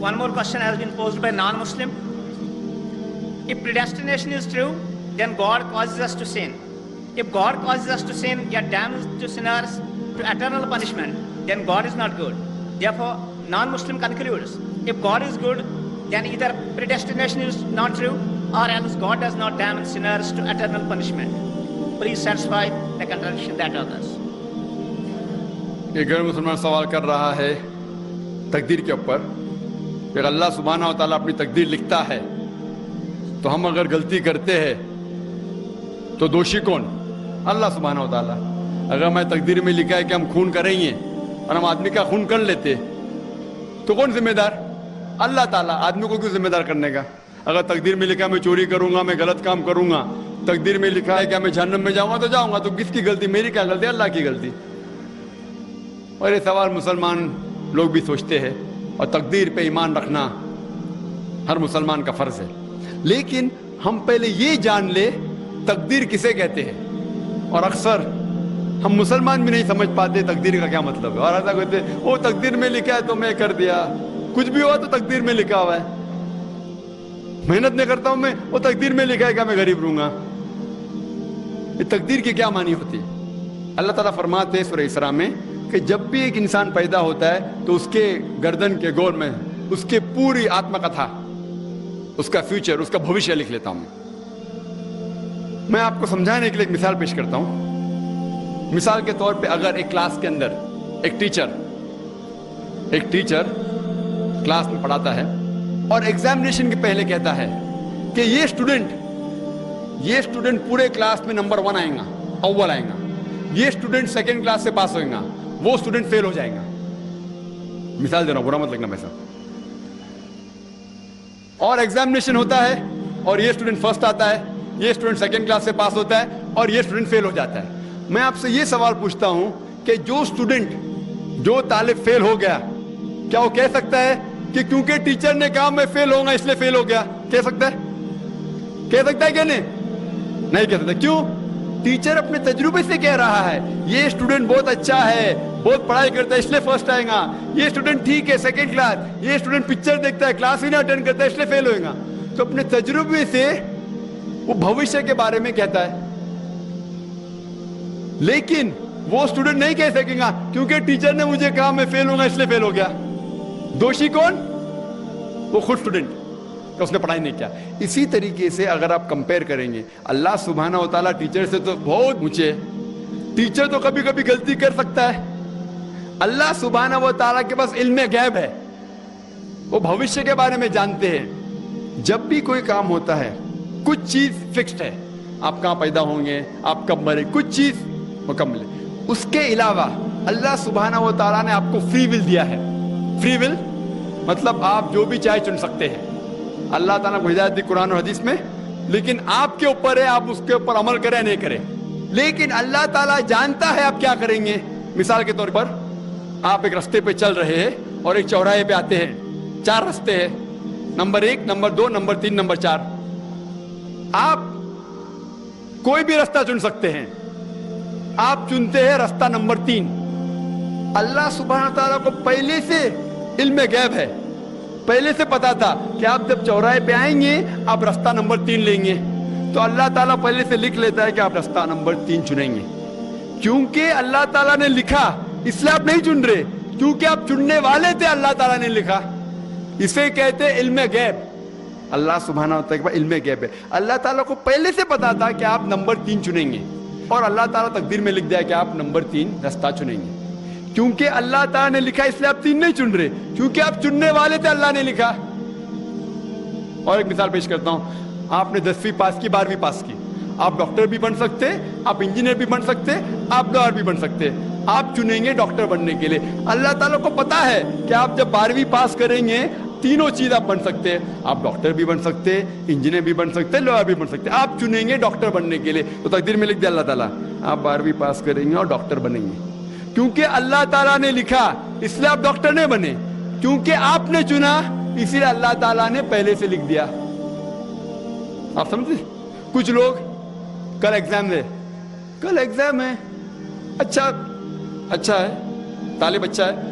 one more question has been posed by non-Muslim. If predestination is true, then God causes us to sin. If God causes us to sin, yet damns to sinners to eternal punishment, then God is not good. Therefore, non-Muslim concludes, if God is good, then either predestination is not true, or else God does not damn sinners to eternal punishment. Please satisfy the contradiction that occurs. یہ غیر مسلمان سوال کر رہا ہے تقدیر کے اوپر کہ اللہ سبحانہ و تعالیٰ اپنی تقدیر لکھتا ہے تو ہم اگر غلطی کرتے ہیں تو دوشی کون؟ اللہ سبحانہ و تعالیٰ. اگر ہمیں تقدیر میں لکھا ہے کہ ہم خون کریں گے اور ہم آدمی کا خون کر لیتے تو کون ذمہ دار؟ اللہ تعالیٰ. آدمی کو کیوں ذمہ دار کرنے کا؟ اگر تقدیر میں لکھا ہے میں چوری کروں گا، میں غلط کام کروں گا، تقدیر میں لکھا ہے کہ میں جہنم میں جاؤں گا تو جاؤں گا، تو کس کی غلطی؟ میری کیا غلطی؟ اللہ کی غلطی. اور یہ سوال مسلمان لوگ بھی سوچتے ہیں، اور تقدیر پہ ایمان رکھنا ہر مسلمان کا فرض ہے. لیکن ہم پہلے یہ جان لے تقدیر کسے کہتے ہیں. اور اکثر ہم مسلمان بھی نہیں سمجھ پاتے تقدیر کا کیا مطلب ہے، اور ایسا کہتے ہیں وہ تقدیر میں لکھا ہے تو میں کر دیا، کچھ بھی ہوا تو تقدیر میں لکھا ہوا ہے. محنت نہیں کرتا ہوں میں، وہ تقدیر میں لکھا ہے کہ میں غریب رہوں گا. یہ تقدیر کی کیا معنی ہوتی ہے؟ اللہ تعالیٰ فرماتے ہیں سورہ اسراء میں کہ جب بھی ایک انسان پیدا ہوتا ہے تو اس کے گردن کے گول میں اس کے پوری آتما کتھا، اس کا فیوچر، اس کا بھوشیہ لکھ لیتا ہوں. میں آپ کو سمجھانے کے لیے ایک مثال پیش کرتا ہوں. مثال کے طور پہ اگر ایک کلاس کے اندر ایک ٹیچر کلاس میں پڑھاتا ہے اور ایگزامینیشن کے پہلے کہتا ہے کہ یہ اسٹوڈنٹ پورے کلاس میں نمبر 1 آئیں گا، اول آئیں گا، یہ اسٹوڈنٹ سیکنڈ کلاس سے پاس ہوئیں گا، وہ اسٹوڈنٹ فیل ہو جائیں گا. مثال دے رہا ہوں، برا مت لگنا میسا. اور ایگزامینیشن ہوتا ہے اور یہ اسٹوڈنٹ فرسٹ آتا ہے، یہ اسٹوڈنٹ سیکنڈ کلاس سے پاس ہوتا ہے اور یہ اسٹوڈنٹ فیل ہو جاتا ہے. میں آپ سے یہ سوال پوچھتا ہوں کہ جو طالب فیل ہو گیا، کیا وہ کہہ سکتا ہے کہ کیونکہ ٹیچر نے کہا میں فیل ہوں گا اس لیے فیل ہو گیا؟ کہہ سکتا ہے کہ نہیں کہہ سکتا. کیوں؟ ٹیچر اپنے تجربے سے کہہ رہا ہے یہ اسٹوڈنٹ بہت اچھا ہے، بہت پڑھائی کرتا ہے اس لیے فرسٹ آئے گا، یہ اسٹوڈنٹ ٹھیک ہے سیکنڈ کلاس، یہ اسٹوڈنٹ پکچر دیکھتا ہے کلاس ہی نہ اٹینڈ کرتا ہے اس لیے فیل ہوئے گا. تو اپنے تجربے سے وہ بھوشیہ کے بارے میں کہتا ہے. لیکن وہ اسٹوڈنٹ نہیں کہہ سکے گا کیونکہ ٹیچر نے مجھے کہا میں فیل ہوں گا اس لیے فیل ہو گیا. دوشی کون؟ وہ خود اسٹوڈنٹ کہ اس نے پڑھائی نہیں کیا. اسی طریقے سے اگر آپ کمپیئر کریں گے، اللہ سبحانہ و تعالیٰ ٹیچر سے تو بہت اونچے. ٹیچر تو کبھی کبھی غلطی کر سکتا ہے. اللہ سبحانہ و تعالیٰ کے پاس علم غیب ہے، وہ بھوشیہ کے بارے میں جانتے ہیں. جب بھی کوئی کام ہوتا ہے کچھ چیز فکسڈ ہے، آپ کہاں پیدا ہوں گے، آپ کب مرے، کچھ چیز مکمل ہے. اس کے علاوہ اللہ سبحانہ و تعالیٰ نے آپ کو فری ول دیا ہے. فری ول مطلب آپ جو بھی چاہے چن سکتے ہیں. اللہ تعالیٰ کو ہدایت دی قرآن اور حدیث میں، لیکن آپ کے اوپر ہے آپ اس کے اوپر عمل کریں نہیں کریں. لیکن اللہ تعالیٰ جانتا ہے آپ کیا کریں گے. مثال کے طور پر آپ ایک رستے پہ چل رہے ہیں اور ایک چوراہے پہ آتے ہیں، 4 رستے ہیں، نمبر 1، نمبر 2، نمبر 3، نمبر 4. آپ کوئی بھی رستہ چن سکتے ہیں. آپ چنتے ہیں رستہ نمبر 3. اللہ سبحانہ تعالیٰ کو پہلے سے علم غیب ہے، پہلے سے پتا تھا کہ آپ جب چوراہے پہ آئیں گے آپ رستہ نمبر 3 لیں گے. تو اللہ تعالیٰ پہلے سے لکھ لیتا ہے کہ آپ رستہ نمبر 3 چنیں گے. کیونکہ اللہ تعالیٰ نے لکھا اس لیے آپ نہیں چن رہے، کیونکہ آپ چننے والے تھے، اللہ تعالیٰ نے لکھا. اسے کہتے علم غیب. اللہ سبحانہ وتعالیٰ کا علم غیب ہے. اللہ تعالیٰ کو پہلے سے پتا تھا کہ آپ نمبر 3 چنیں گے، اور اللہ تعالیٰ تقدیر میں لکھ دیا کہ آپ نمبر 3 رستہ چنیں گے. کیونکہ اللہ تعالیٰ نے لکھا اس لیے آپ 3 نہیں چن رہے، کیونکہ آپ چننے والے تھے، اللہ نے لکھا. اور ایک مثال پیش کرتا ہوں. آپ نے 10ویں پاس کی، 12ویں پاس کی، آپ ڈاکٹر بھی بن سکتے، آپ انجینئر بھی بن سکتے، آپ لائر بھی بن سکتے. آپ چنیں گے ڈاکٹر بننے کے لیے. اللہ تعالیٰ کو پتا ہے کہ آپ جب 12ویں پاس کریں گے تینوں چیز آپ بن سکتے ہیں. آپ ڈاکٹر بھی بن سکتے، انجینئر بھی بن سکتے، لائر بھی بن سکتے. آپ چنیں گے ڈاکٹر بننے کے لیے. تو تقدیر میں لکھ دیا اللہ تعالیٰ آپ 12ویں پاس کریں گے اور ڈاکٹر بنیں گے. کیونکہ اللہ تعالیٰ نے لکھا اس لیے آپ ڈاکٹر نہیں بنے، کیونکہ آپ نے چنا اسی لیے اللہ تعالیٰ نے پہلے سے لکھ دیا. آپ سمجھتے؟ کچھ لوگ کل ایگزام ہے، اچھا ہے، طالب اچھا ہے،